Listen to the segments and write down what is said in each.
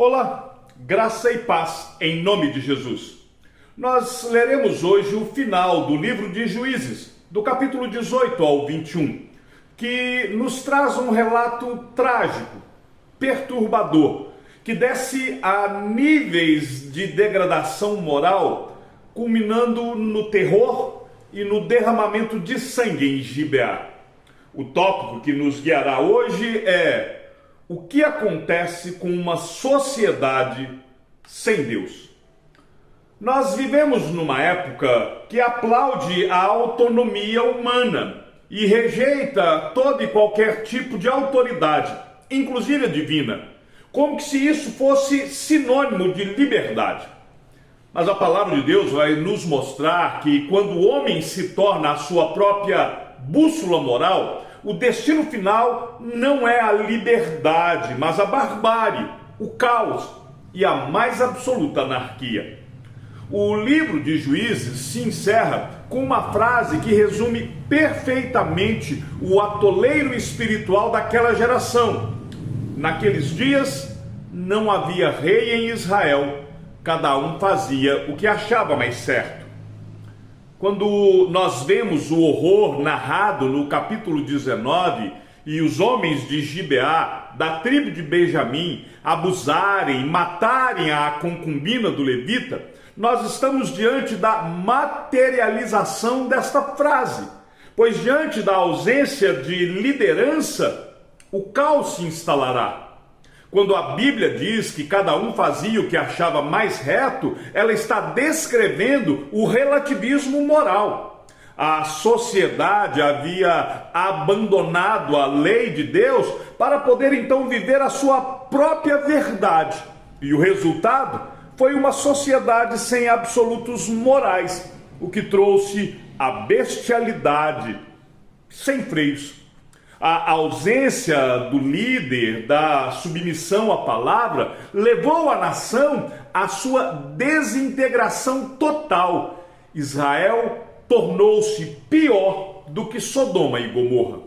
Olá, graça e paz em nome de Jesus. Nós leremos hoje o final do livro de Juízes, do capítulo 18 ao 21, que nos traz um relato trágico, perturbador, que desce a níveis de degradação moral, culminando no terror e no derramamento de sangue em Gibeá. O tópico que nos guiará hoje é: o que acontece com uma sociedade sem Deus? Nós vivemos numa época que aplaude a autonomia humana e rejeita todo e qualquer tipo de autoridade, inclusive a divina, como se isso fosse sinônimo de liberdade. Mas a palavra de Deus vai nos mostrar que quando o homem se torna a sua própria bússola moral, o destino final não é a liberdade, mas a barbárie, o caos e a mais absoluta anarquia. O livro de Juízes se encerra com uma frase que resume perfeitamente o atoleiro espiritual daquela geração. Naqueles dias não havia rei em Israel, cada um fazia o que achava mais certo. Quando nós vemos o horror narrado no capítulo 19 e os homens de Gibeá, da tribo de Benjamim, abusarem, matarem a concubina do levita, nós estamos diante da materialização desta frase, pois diante da ausência de liderança, o caos se instalará. Quando a Bíblia diz que cada um fazia o que achava mais reto, ela está descrevendo o relativismo moral. A sociedade havia abandonado a lei de Deus para poder então viver a sua própria verdade. E o resultado foi uma sociedade sem absolutos morais, o que trouxe a bestialidade sem freios. A ausência do líder, da submissão à palavra, levou a nação à sua desintegração total. Israel tornou-se pior do que Sodoma e Gomorra.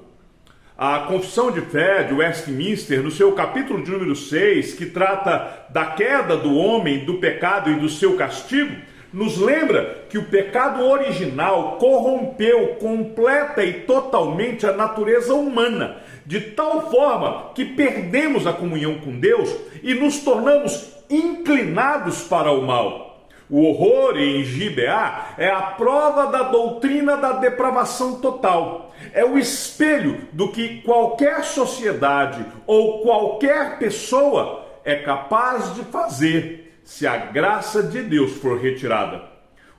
A Confissão de Fé de Westminster, no seu capítulo de número 6, que trata da queda do homem, do pecado e do seu castigo, nos lembra que o pecado original corrompeu completa e totalmente a natureza humana, de tal forma que perdemos a comunhão com Deus e nos tornamos inclinados para o mal. O horror em Gibeá é a prova da doutrina da depravação total. É o espelho do que qualquer sociedade ou qualquer pessoa é capaz de fazer se a graça de Deus for retirada.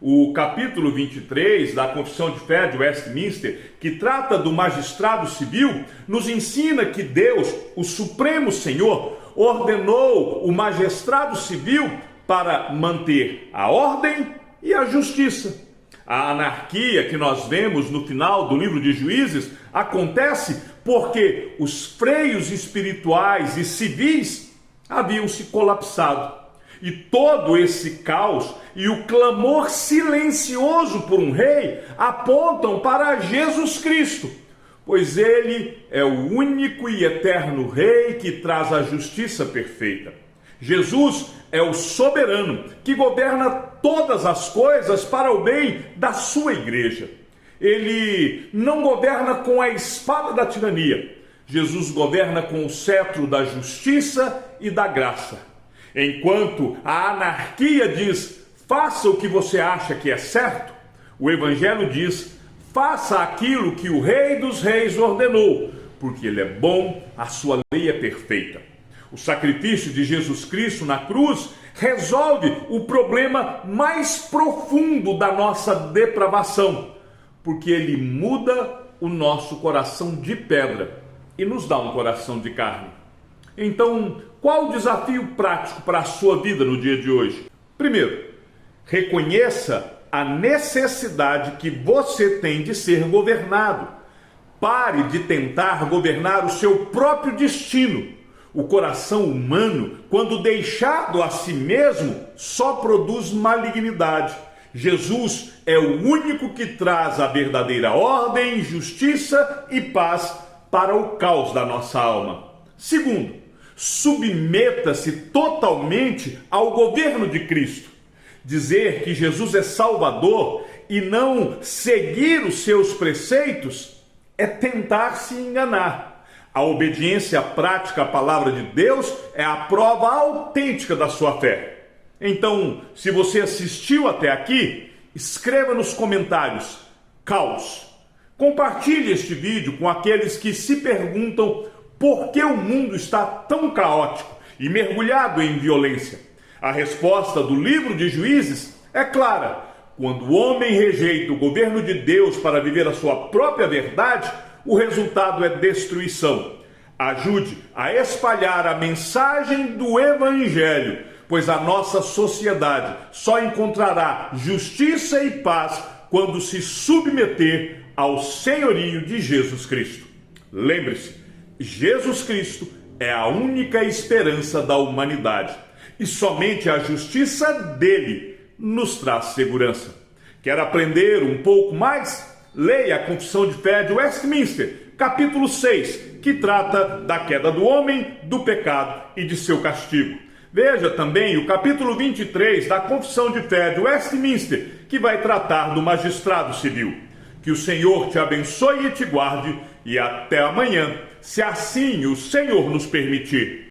O capítulo 23 da Confissão de Fé de Westminster, que trata do magistrado civil, nos ensina que Deus, o Supremo Senhor, ordenou o magistrado civil para manter a ordem e a justiça. A anarquia que nós vemos no final do livro de Juízes acontece porque os freios espirituais e civis haviam se colapsado. E todo esse caos e o clamor silencioso por um rei apontam para Jesus Cristo, pois ele é o único e eterno rei que traz a justiça perfeita. Jesus é o soberano que governa todas as coisas para o bem da sua igreja. Ele não governa com a espada da tirania. Jesus governa com o cetro da justiça e da graça. Enquanto a anarquia diz, faça o que você acha que é certo, o Evangelho diz, faça aquilo que o Rei dos Reis ordenou, porque ele é bom, a sua lei é perfeita. O sacrifício de Jesus Cristo na cruz resolve o problema mais profundo da nossa depravação, porque ele muda o nosso coração de pedra e nos dá um coração de carne. Então, qual o desafio prático para a sua vida no dia de hoje? Primeiro, reconheça a necessidade que você tem de ser governado. Pare de tentar governar o seu próprio destino. O coração humano, quando deixado a si mesmo, só produz malignidade. Jesus é o único que traz a verdadeira ordem, justiça e paz para o caos da nossa alma. Segundo, Submeta-se totalmente ao governo de Cristo. Dizer que Jesus é Salvador e não seguir os seus preceitos é tentar se enganar. A obediência prática à palavra de Deus é a prova autêntica da sua fé. Então, se você assistiu até aqui, escreva nos comentários: caos. Compartilhe este vídeo com aqueles que se perguntam por que o mundo está tão caótico e mergulhado em violência. A resposta do livro de Juízes é clara. Quando o homem rejeita o governo de Deus para viver a sua própria verdade, o resultado é destruição. Ajude a espalhar a mensagem do Evangelho, pois a nossa sociedade só encontrará justiça e paz quando se submeter ao senhorio de Jesus Cristo. Lembre-se, Jesus Cristo é a única esperança da humanidade e somente a justiça dele nos traz segurança. Quer aprender um pouco mais? Leia a Confissão de Fé de Westminster, capítulo 6, que trata da queda do homem, do pecado e de seu castigo. Veja também o capítulo 23 da Confissão de Fé de Westminster, que vai tratar do magistrado civil. Que o Senhor te abençoe e te guarde, e até amanhã, se assim o Senhor nos permitir.